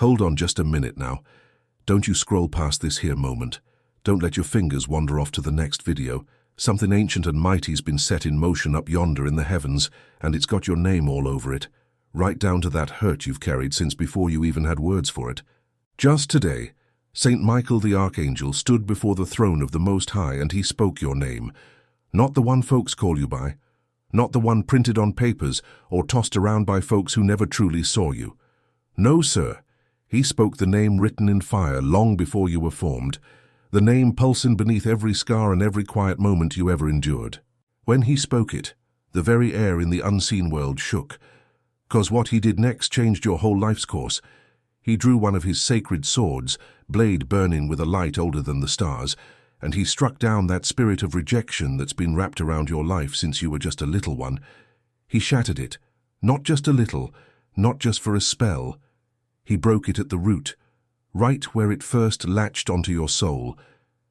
Hold on just a minute now. Don't you scroll past this here moment. Don't let your fingers wander off to the next video. Something ancient and mighty's been set in motion up yonder in the heavens, and it's got your name all over it, right down to that hurt you've carried since before you even had words for it. Just today, Saint Michael the Archangel stood before the throne of the Most High, and he spoke your name. Not the one folks call you by, not the one printed on papers or tossed around by folks who never truly saw you. No, sir, he spoke the name written in fire long before you were formed, the name pulsing beneath every scar and every quiet moment you ever endured. When he spoke it, the very air in the unseen world shook, 'cause what he did next changed your whole life's course. He drew one of his sacred swords, blade burning with a light older than the stars, and he struck down that spirit of rejection that's been wrapped around your life since you were just a little one. He shattered it, not just a little, not just for a spell. He broke it at the root, right where it first latched onto your soul,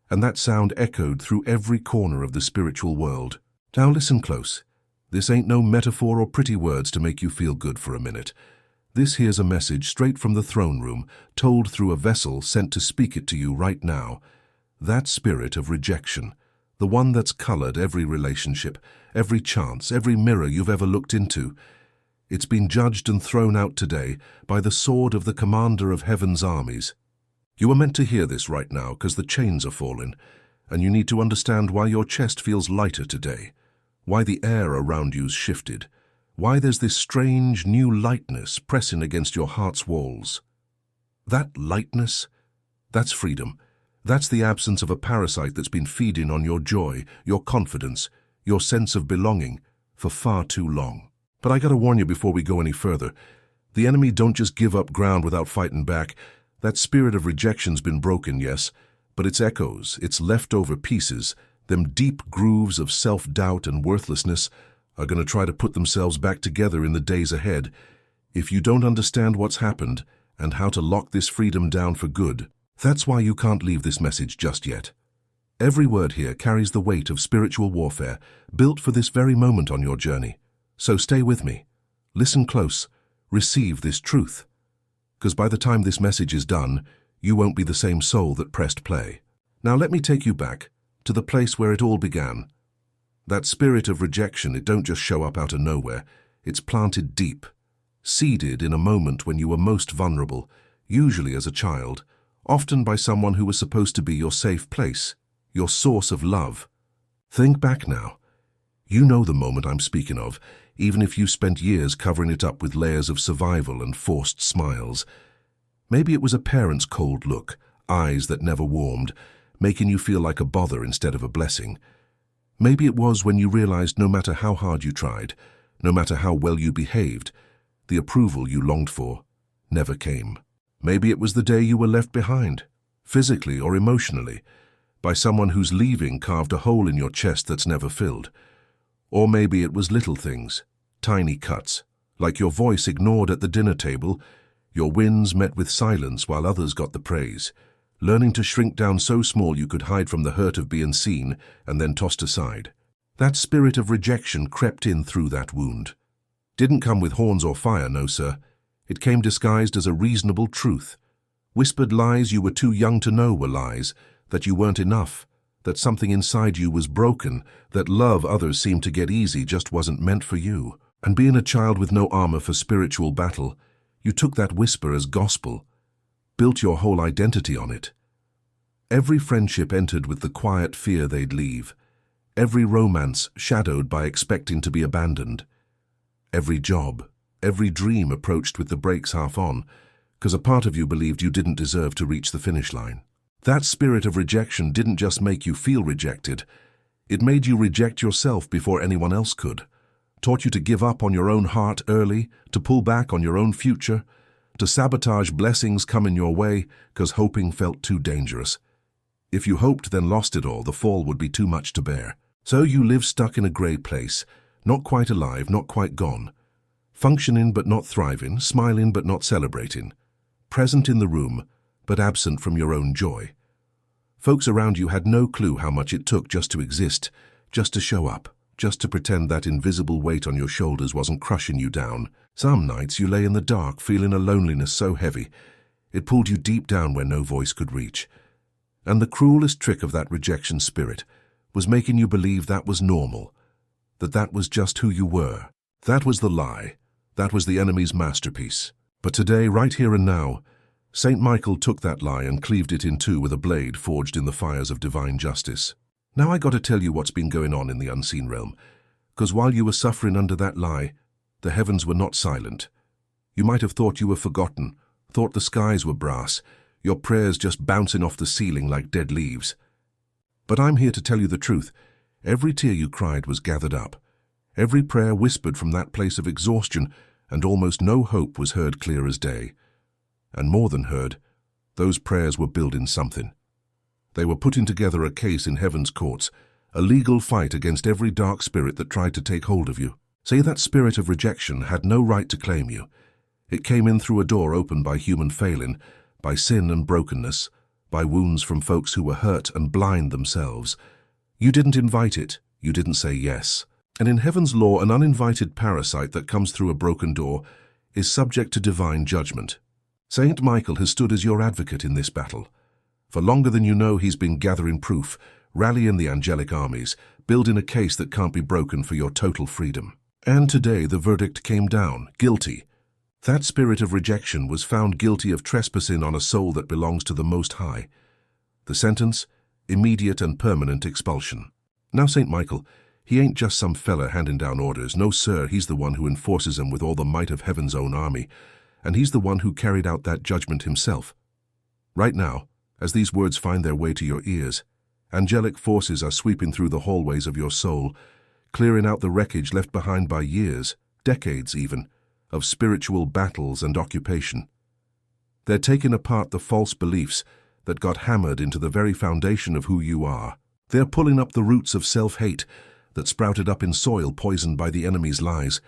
and that sound echoed through every corner of the spiritual world. Now listen close. This ain't no metaphor or pretty words to make you feel good for a minute. This here's a message straight from the throne room, told through a vessel sent to speak it to you right now. That spirit of rejection, the one that's colored every relationship, every chance, every mirror you've ever looked into, it's been judged and thrown out today by the sword of the commander of heaven's armies. You are meant to hear this right now because the chains are falling, and you need to understand why your chest feels lighter today, why the air around you's shifted, why there's this strange new lightness pressing against your heart's walls. That lightness, that's freedom. That's the absence of a parasite that's been feeding on your joy, your confidence, your sense of belonging for far too long. But I gotta warn you before we go any further, the enemy don't just give up ground without fighting back. That spirit of rejection's been broken, yes, but its echoes, its leftover pieces, them deep grooves of self-doubt and worthlessness are gonna try to put themselves back together in the days ahead. If you don't understand what's happened and how to lock this freedom down for good, that's why you can't leave this message just yet. Every word here carries the weight of spiritual warfare, built for this very moment on your journey. So stay with me. Listen close. Receive this truth. 'Cause by the time this message is done, you won't be the same soul that pressed play. Now let me take you back to the place where it all began. That spirit of rejection, it don't just show up out of nowhere. It's planted deep, seeded in a moment when you were most vulnerable, usually as a child, often by someone who was supposed to be your safe place, your source of love. Think back now. You know the moment I'm speaking of, even if you spent years covering it up with layers of survival and forced smiles. Maybe it was a parent's cold look, eyes that never warmed, making you feel like a bother instead of a blessing. Maybe it was when you realized no matter how hard you tried, no matter how well you behaved, the approval you longed for never came. Maybe it was the day you were left behind, physically or emotionally, by someone whose leaving carved a hole in your chest that's never filled. Or maybe it was little things, tiny cuts, like your voice ignored at the dinner table, your wins met with silence while others got the praise, learning to shrink down so small you could hide from the hurt of being seen and then tossed aside. That spirit of rejection crept in through that wound. Didn't come with horns or fire, no sir. It came disguised as a reasonable truth. Whispered lies you were too young to know were lies, that you weren't enough, that something inside you was broken, that love others seemed to get easy just wasn't meant for you. And being a child with no armor for spiritual battle, you took that whisper as gospel, built your whole identity on it. Every friendship entered with the quiet fear they'd leave, every romance shadowed by expecting to be abandoned, every job, every dream approached with the brakes half on, 'cause a part of you believed you didn't deserve to reach the finish line. That spirit of rejection didn't just make you feel rejected, it made you reject yourself before anyone else could, taught you to give up on your own heart early, to pull back on your own future, to sabotage blessings coming your way 'cause hoping felt too dangerous. If you hoped then lost it all, the fall would be too much to bear. So you live stuck in a grey place, not quite alive, not quite gone, functioning but not thriving, smiling but not celebrating, present in the room but absent from your own joy. Folks around you had no clue how much it took just to exist, just to show up, just to pretend that invisible weight on your shoulders wasn't crushing you down. Some nights you lay in the dark feeling a loneliness so heavy, It pulled you deep down where no voice could reach. And the cruelest trick of that rejection spirit was making you believe that was normal, that was just who you were. That was the lie. That was the enemy's masterpiece. But today, right here and now, Saint Michael took that lie and cleaved it in two with a blade forged in the fires of divine justice. Now I got to tell you what's been going on in the unseen realm, because while you were suffering under that lie, the heavens were not silent. You might have thought you were forgotten, thought the skies were brass, your prayers just bouncing off the ceiling like dead leaves. But I'm here to tell you the truth. Every tear you cried was gathered up. Every prayer whispered from that place of exhaustion, and almost no hope was heard clear as day. And more than heard, those prayers were building something. They were putting together a case in heaven's courts, a legal fight against every dark spirit that tried to take hold of you. Say that spirit of rejection had no right to claim you. It came in through a door opened by human failing, by sin and brokenness, by wounds from folks who were hurt and blind themselves. You didn't invite it. You didn't say yes. And in heaven's law, an uninvited parasite that comes through a broken door is subject to divine judgment. Saint Michael has stood as your advocate in this battle. For longer than you know, he's been gathering proof, rallying the angelic armies, building a case that can't be broken for your total freedom. And today the verdict came down, guilty. That spirit of rejection was found guilty of trespassing on a soul that belongs to the Most High. The sentence? Immediate and permanent expulsion. Now Saint Michael, he ain't just some fella handing down orders. No, sir, he's the one who enforces them with all the might of heaven's own army. And he's the one who carried out that judgment himself. Right now, as these words find their way to your ears, angelic forces are sweeping through the hallways of your soul, clearing out the wreckage left behind by years, decades even, of spiritual battles and occupation. They're taking apart the false beliefs that got hammered into the very foundation of who you are. They're pulling up the roots of self-hate that sprouted up in soil poisoned by the enemy's lies.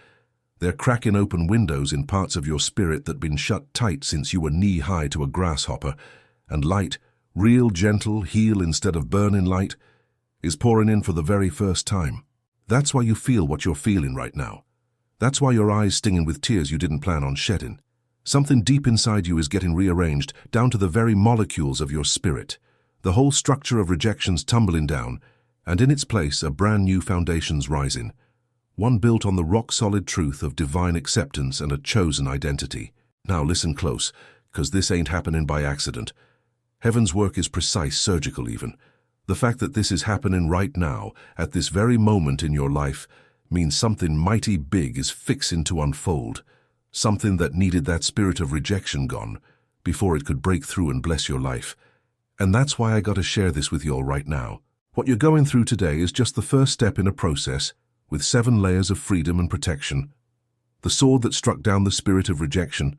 They're cracking open windows in parts of your spirit that been shut tight since you were knee-high to a grasshopper, and light, real gentle, heal instead of burning light, is pouring in for the very first time. That's why you feel what you're feeling right now. That's why your eyes stinging with tears you didn't plan on shedding. Something deep inside you is getting rearranged down to the very molecules of your spirit. The whole structure of rejection's tumbling down, and in its place a brand new foundation's rising. One built on the rock-solid truth of divine acceptance and a chosen identity. Now listen close, 'cause this ain't happening by accident. Heaven's work is precise, surgical even. The fact that this is happening right now, at this very moment in your life, means something mighty big is fixing to unfold. Something that needed that spirit of rejection gone, before it could break through and bless your life. And that's why I gotta share this with you all right now. What you're going through today is just the first step in a process, with 7 layers of freedom and protection. The sword that struck down the spirit of rejection,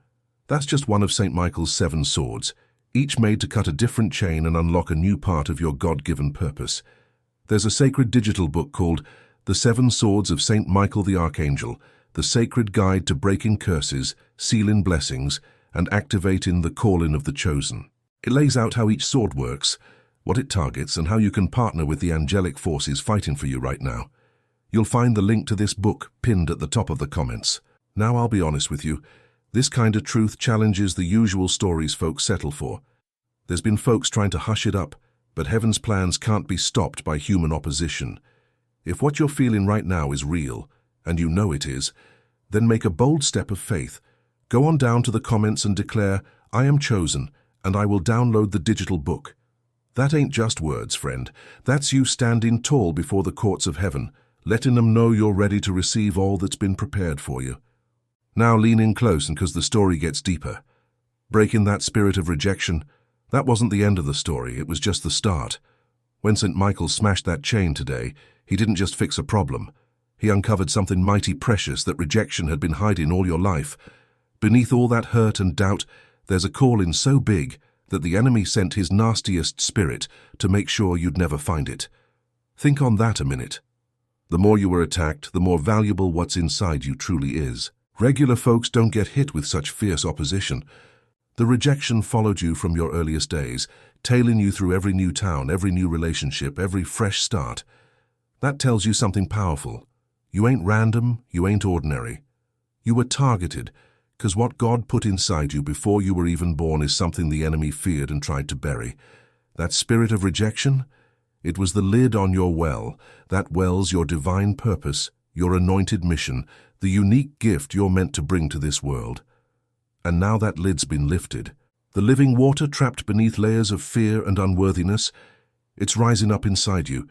that's just one of St. Michael's 7 swords, each made to cut a different chain and unlock a new part of your God-given purpose. There's a sacred digital book called The 7 Swords of St. Michael the Archangel, the sacred guide to breaking curses, sealing blessings, and activating the calling of the chosen. It lays out how each sword works, what it targets, and how you can partner with the angelic forces fighting for you right now. You'll find the link to this book pinned at the top of the comments. Now I'll be honest with you, this kind of truth challenges the usual stories folks settle for. There's been folks trying to hush it up, but heaven's plans can't be stopped by human opposition. If what you're feeling right now is real, and you know it is, then make a bold step of faith. Go on down to the comments and declare, "I am chosen, and I will download the digital book." That ain't just words, friend. That's you standing tall before the courts of heaven, letting them know you're ready to receive all that's been prepared for you. Now lean in close, and 'cause the story gets deeper. Breaking that spirit of rejection, that wasn't the end of the story, it was just the start. When St. Michael smashed that chain today, he didn't just fix a problem. He uncovered something mighty precious that rejection had been hiding all your life. Beneath all that hurt and doubt, there's a calling so big that the enemy sent his nastiest spirit to make sure you'd never find it. Think on that a minute. The more you were attacked, the more valuable what's inside you truly is. Regular folks don't get hit with such fierce opposition. The rejection followed you from your earliest days, tailing you through every new town, every new relationship, every fresh start. That tells you something powerful. You ain't random, you ain't ordinary. You were targeted, 'Cause what God put inside you before you were even born is something the enemy feared and tried to bury. That spirit of rejection? It was the lid on your well. That well's your divine purpose, your anointed mission, the unique gift you're meant to bring to this world. And now that lid's been lifted. The living water trapped beneath layers of fear and unworthiness, it's rising up inside you.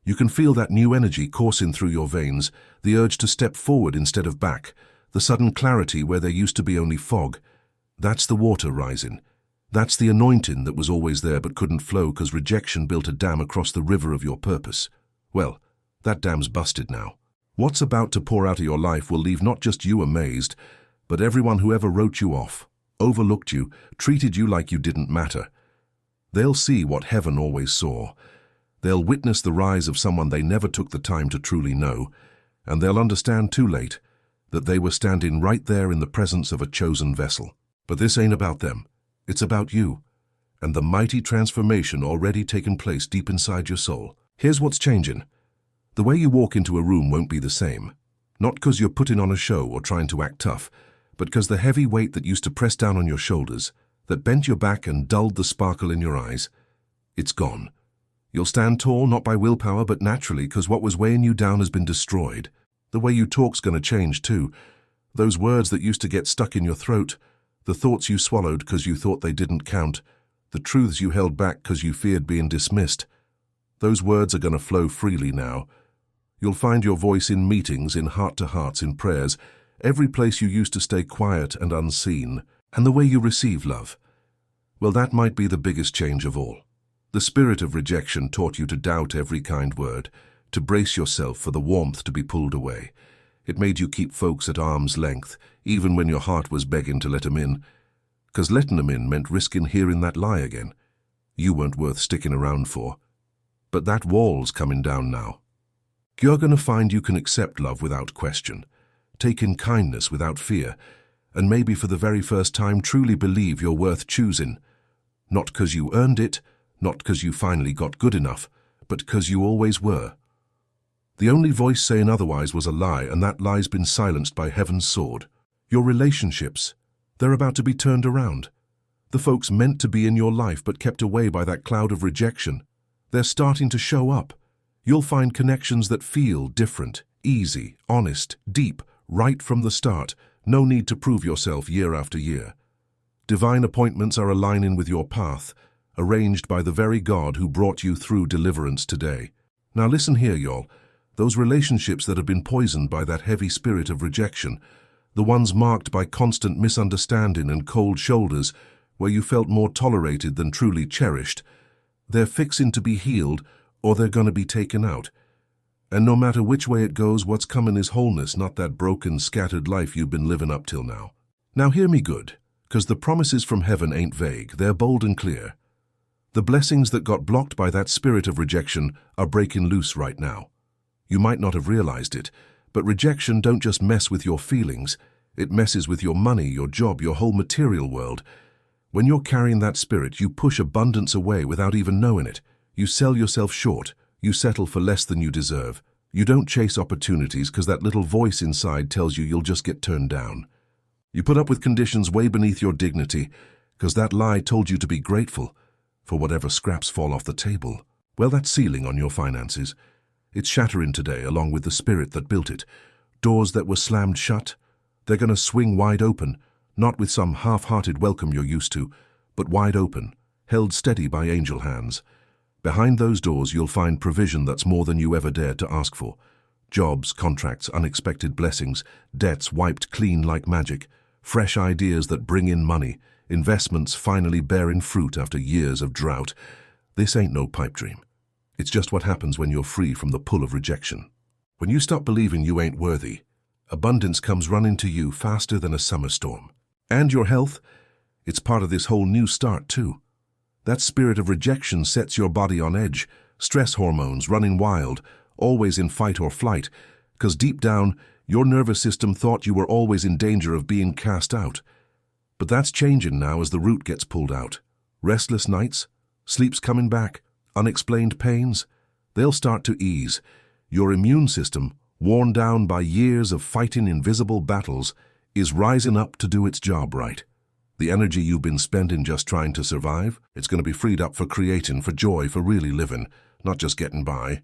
You can feel that new energy coursing through your veins, the urge to step forward instead of back, the sudden clarity where there used to be only fog. That's the water rising. That's the anointing that was always there but couldn't flow because rejection built a dam across the river of your purpose. Well, that dam's busted now. What's about to pour out of your life will leave not just you amazed, but everyone who ever wrote you off, overlooked you, treated you like you didn't matter. They'll see what heaven always saw. They'll witness the rise of someone they never took the time to truly know, and they'll understand too late that they were standing right there in the presence of a chosen vessel. But this ain't about them. It's about you, and the mighty transformation already taken place deep inside your soul. Here's what's changing. The way you walk into a room won't be the same. Not because you're putting on a show or trying to act tough, but because the heavy weight that used to press down on your shoulders, that bent your back and dulled the sparkle in your eyes, it's gone. You'll stand tall not by willpower but naturally because what was weighing you down has been destroyed. The way you talk's gonna change too. Those words that used to get stuck in your throat, the thoughts you swallowed because you thought they didn't count, the truths you held back because you feared being dismissed. Those words are gonna flow freely now. You'll find your voice in meetings, in heart-to-hearts, in prayers, every place you used to stay quiet and unseen, and the way you receive love. Well, that might be the biggest change of all. The spirit of rejection taught you to doubt every kind word, to brace yourself for the warmth to be pulled away. It made you keep folks at arm's length, even when your heart was begging to let 'em in. 'Cause letting 'em in meant risking hearing that lie again. You weren't worth sticking around for. But that wall's coming down now. You're gonna find you can accept love without question, take in kindness without fear, and maybe for the very first time truly believe you're worth choosing. Not 'cause you earned it, not 'cause you finally got good enough, but 'cause you always were. The only voice saying otherwise was a lie, and that lie's been silenced by heaven's sword. Your relationships, they're about to be turned around. The folks meant to be in your life but kept away by that cloud of rejection, they're starting to show up. You'll find connections that feel different, easy, honest, deep, right from the start. No need to prove yourself year after year. Divine appointments are aligning with your path, arranged by the very God who brought you through deliverance today. Now listen here, y'all. Those relationships that have been poisoned by that heavy spirit of rejection, the ones marked by constant misunderstanding and cold shoulders, where you felt more tolerated than truly cherished, they're fixing to be healed or they're gonna be taken out. And no matter which way it goes, what's coming is wholeness, not that broken, scattered life you've been living up till now. Now hear me good, 'cause the promises from heaven ain't vague, they're bold and clear. The blessings that got blocked by that spirit of rejection are breaking loose right now. You might not have realized it, but rejection don't just mess with your feelings, it messes with your money, your job, your whole material world. When you're carrying that spirit, you push abundance away without even knowing it. You sell yourself short, you settle for less than you deserve. You don't chase opportunities because that little voice inside tells you you'll just get turned down. You put up with conditions way beneath your dignity because that lie told you to be grateful for whatever scraps fall off the table. Well, that ceiling on your finances, it's shattering today along with the spirit that built it. Doors that were slammed shut, they're going to swing wide open, not with some half-hearted welcome you're used to, but wide open, held steady by angel hands. Behind those doors you'll find provision that's more than you ever dared to ask for. Jobs, contracts, unexpected blessings, debts wiped clean like magic, fresh ideas that bring in money, investments finally bearing fruit after years of drought. This ain't no pipe dream. It's just what happens when you're free from the pull of rejection. When you stop believing you ain't worthy, abundance comes running to you faster than a summer storm. And your health, it's part of this whole new start too. That spirit of rejection sets your body on edge, stress hormones running wild, always in fight or flight, because deep down, your nervous system thought you were always in danger of being cast out. But that's changing now as the root gets pulled out. Restless nights, sleep's coming back, unexplained pains, they'll start to ease. Your immune system, worn down by years of fighting invisible battles, is rising up to do its job right. The energy you've been spending just trying to survive, it's going to be freed up for creating, for joy, for really living, not just getting by.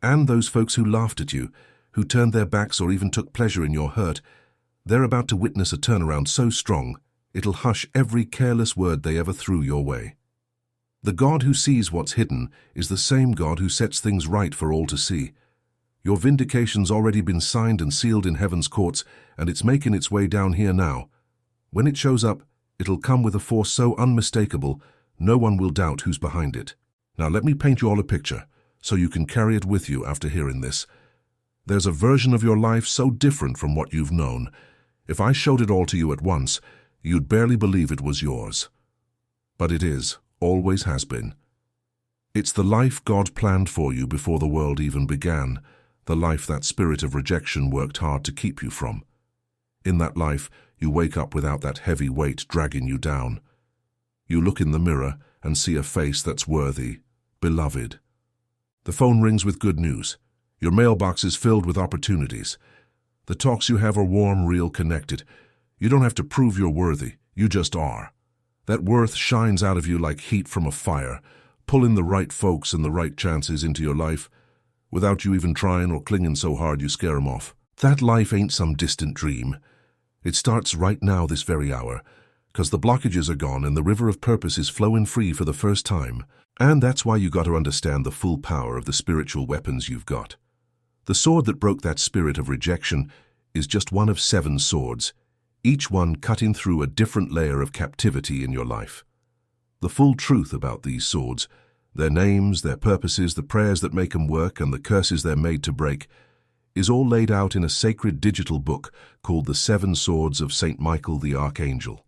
And those folks who laughed at you, who turned their backs or even took pleasure in your hurt, they're about to witness a turnaround so strong, it'll hush every careless word they ever threw your way. The God who sees what's hidden is the same God who sets things right for all to see. Your vindication's already been signed and sealed in heaven's courts, and it's making its way down here now. When it shows up, it'll come with a force so unmistakable, no one will doubt who's behind it. Now let me paint you all a picture, so you can carry it with you after hearing this. There's a version of your life so different from what you've known. If I showed it all to you at once, you'd barely believe it was yours. But it is, always has been. It's the life God planned for you before the world even began, the life that spirit of rejection worked hard to keep you from. In that life, you wake up without that heavy weight dragging you down. You look in the mirror and see a face that's worthy, beloved. The phone rings with good news. Your mailbox is filled with opportunities. The talks you have are warm, real, connected. You don't have to prove you're worthy, you just are. That worth shines out of you like heat from a fire, pulling the right folks and the right chances into your life, without you even trying or clinging so hard you scare 'em off. That life ain't some distant dream. It starts right now, this very hour, 'cause the blockages are gone and the river of purpose is flowing free for the first time. And that's why you got to understand the full power of the spiritual weapons you've got. The sword that broke that spirit of rejection is just one of 7 swords, each one cutting through a different layer of captivity in your life. The full truth about these swords, their names, their purposes, the prayers that make them work, and the curses they're made to break, is all laid out in a sacred digital book called The 7 Swords of St. Michael the Archangel.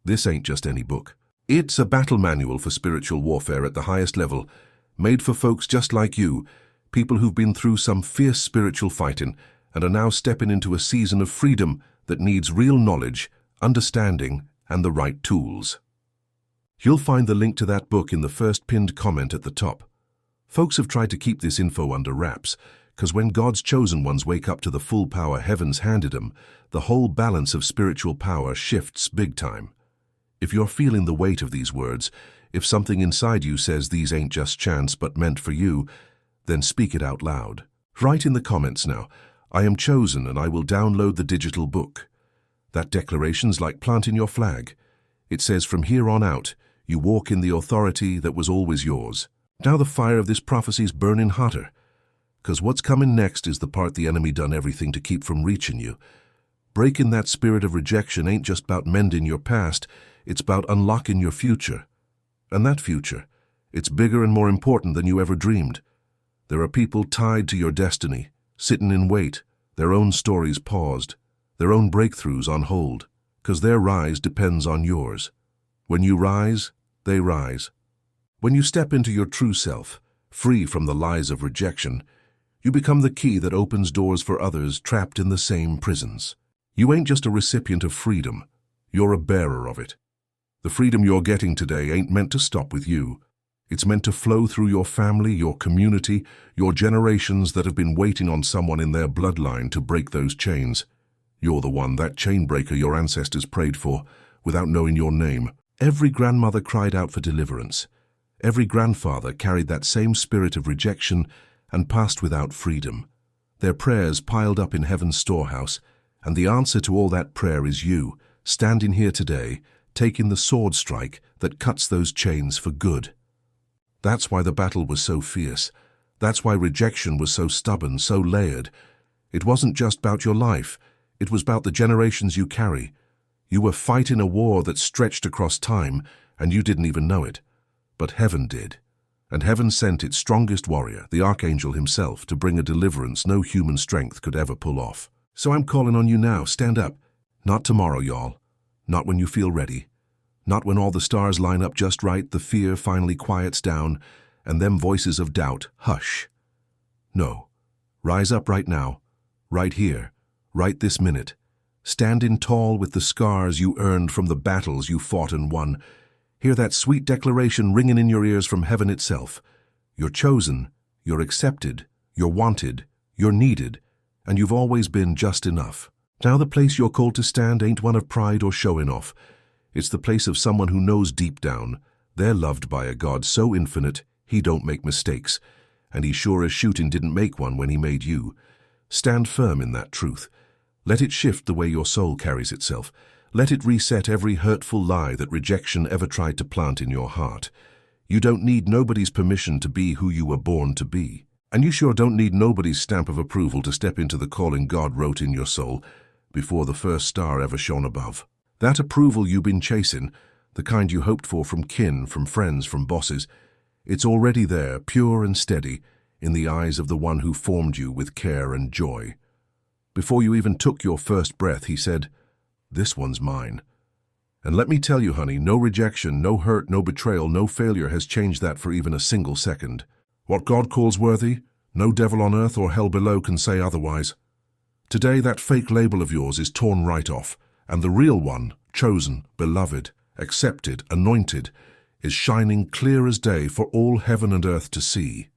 This ain't just any book. It's a battle manual for spiritual warfare at the highest level, made for folks just like you, people who've been through some fierce spiritual fighting and are now stepping into a season of freedom that needs real knowledge, understanding, and the right tools. You'll find the link to that book in the first pinned comment at the top. Folks have tried to keep this info under wraps, because when God's chosen ones wake up to the full power heaven's handed them, the whole balance of spiritual power shifts big time. If you're feeling the weight of these words, if something inside you says these ain't just chance but meant for you, then speak it out loud. Write in the comments now, I am chosen and I will download the digital book. That declaration's like planting your flag. It says from here on out, you walk in the authority that was always yours. Now the fire of this prophecy's burning hotter, because what's coming next is the part the enemy done everything to keep from reaching you. Breaking that spirit of rejection ain't just about mending your past, it's about unlocking your future. And that future, it's bigger and more important than you ever dreamed. There are people tied to your destiny, sitting in wait, their own stories paused, their own breakthroughs on hold, because their rise depends on yours. When you rise, they rise. When you step into your true self, free from the lies of rejection, you become the key that opens doors for others trapped in the same prisons. You ain't just a recipient of freedom, you're a bearer of it. The freedom you're getting today ain't meant to stop with you. It's meant to flow through your family, your community, your generations that have been waiting on someone in their bloodline to break those chains. You're the one, that chain breaker your ancestors prayed for, without knowing your name. Every grandmother cried out for deliverance. Every grandfather carried that same spirit of rejection and passed without freedom. Their prayers piled up in heaven's storehouse, and the answer to all that prayer is you, standing here today, taking the sword strike that cuts those chains for good. That's why the battle was so fierce. That's why rejection was so stubborn, so layered. It wasn't just about your life. It was about the generations you carry. You were fighting a war that stretched across time, and you didn't even know it. But heaven did. And heaven sent its strongest warrior, the archangel himself, to bring a deliverance no human strength could ever pull off. So I'm calling on you now, stand up. Not tomorrow, y'all. Not when you feel ready. Not when all the stars line up just right, the fear finally quiets down, and them voices of doubt hush. No. Rise up right now. Right here. Right this minute. Standing tall with the scars you earned from the battles you fought and won. Hear that sweet declaration ringing in your ears from heaven itself. You're chosen, you're accepted, you're wanted, you're needed, and you've always been just enough. Now the place you're called to stand ain't one of pride or showing off. It's the place of someone who knows deep down they're loved by a God so infinite he don't make mistakes, and he sure as shooting didn't make one when he made you. Stand firm in that truth. Let it shift the way your soul carries itself. Let it reset every hurtful lie that rejection ever tried to plant in your heart. You don't need nobody's permission to be who you were born to be. And you sure don't need nobody's stamp of approval to step into the calling God wrote in your soul before the first star ever shone above. That approval you've been chasing, the kind you hoped for from kin, from friends, from bosses, it's already there, pure and steady, in the eyes of the one who formed you with care and joy. Before you even took your first breath, he said, "This one's mine." And let me tell you, honey, no rejection, no hurt, no betrayal, no failure has changed that for even a single second. What God calls worthy, no devil on earth or hell below can say otherwise. Today, that fake label of yours is torn right off, and the real one, chosen, beloved, accepted, anointed, is shining clear as day for all heaven and earth to see.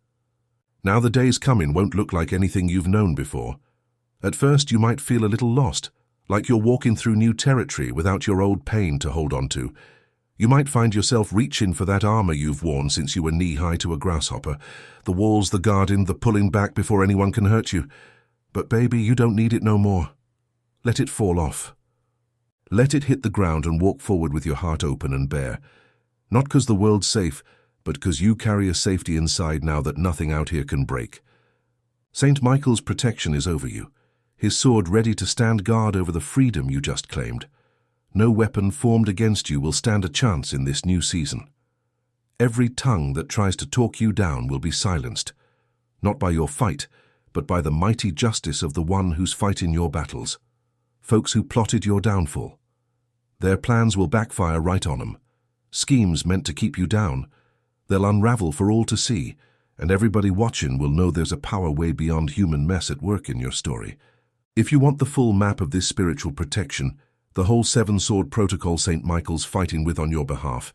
Now the days coming won't look like anything you've known before. At first you might feel a little lost, like you're walking through new territory without your old pain to hold on to. You might find yourself reaching for that armor you've worn since you were knee-high to a grasshopper, the walls, the guarding, the pulling back before anyone can hurt you. But baby, you don't need it no more. Let it fall off. Let it hit the ground and walk forward with your heart open and bare. Not because the world's safe, but because you carry a safety inside now that nothing out here can break. St. Michael's protection is over you, his sword ready to stand guard over the freedom you just claimed. No weapon formed against you will stand a chance in this new season. Every tongue that tries to talk you down will be silenced, not by your fight, but by the mighty justice of the one who's fighting your battles. Folks who plotted your downfall. Their plans will backfire right on them. Schemes meant to keep you down. They'll unravel for all to see, and everybody watching will know there's a power way beyond human mess at work in your story. If you want the full map of this spiritual protection, the whole seven-sword protocol St. Michael's fighting with on your behalf,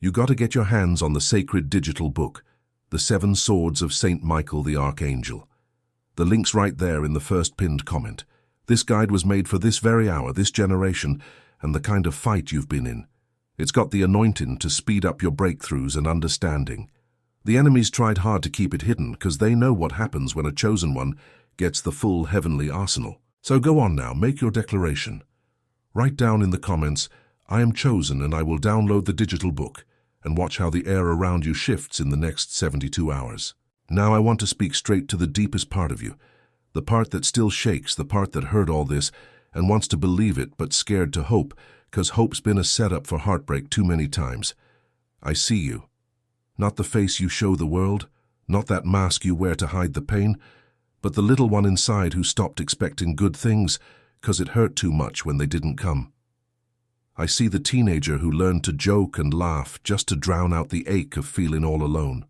you got to get your hands on the sacred digital book, The 7 Swords of St. Michael the Archangel. The link's right there in the first pinned comment. This guide was made for this very hour, this generation, and the kind of fight you've been in. It's got the anointing to speed up your breakthroughs and understanding. The enemies tried hard to keep it hidden because they know what happens when a chosen one gets the full heavenly arsenal. So go on now, make your declaration. Write down in the comments, "I am chosen and I will download the digital book," and watch how the air around you shifts in the next 72 hours. Now I want to speak straight to the deepest part of you, the part that still shakes, the part that heard all this and wants to believe it but scared to hope, because hope's been a setup for heartbreak too many times. I see you. Not the face you show the world, not that mask you wear to hide the pain, but the little one inside who stopped expecting good things because it hurt too much when they didn't come. I see the teenager who learned to joke and laugh just to drown out the ache of feeling all alone.